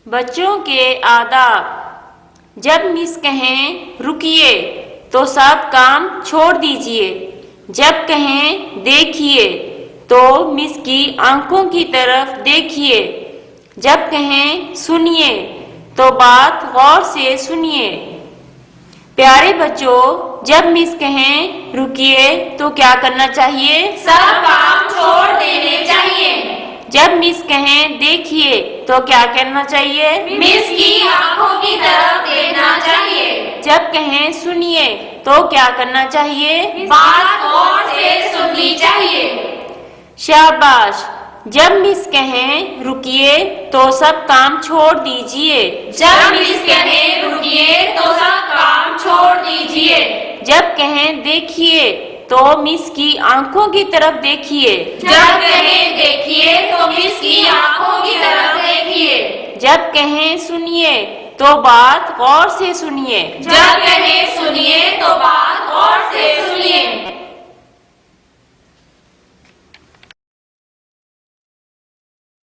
बच्चों के आदाब। जब मिस कहें रुकिए तो सब काम छोड़ दीजिए। जब कहें देखिए तो मिस की आंखों की तरफ देखिए। जब कहें सुनिए तो बात गौर से सुनिए। प्यारे बच्चों, जब मिस कहें रुकिए तो क्या करना चाहिए? सब काम छोड़ देने चाहिए। जब मिस कहें देखिए तो क्या करना चाहिए? मिस की आंखों की तरफ देखना चाहिए। जब कहें सुनिए तो क्या करना चाहिए? बात गौर से सुननी चाहिए। शाबाश। जब मिस कहें रुकिए तो सब काम छोड़ दीजिए। जब मिस कहें रुकिए तो सब काम छोड़ दीजिए। जब कहें देखिए तो मिस की आंखों की तरफ देखिए। जब कहें देखिए तो मिस की आंखों की तरफ देखिए। जब कहें सुनिए तो बात गौर से सुनिए। जब कहें सुनिए तो बात गौर से सुनिए।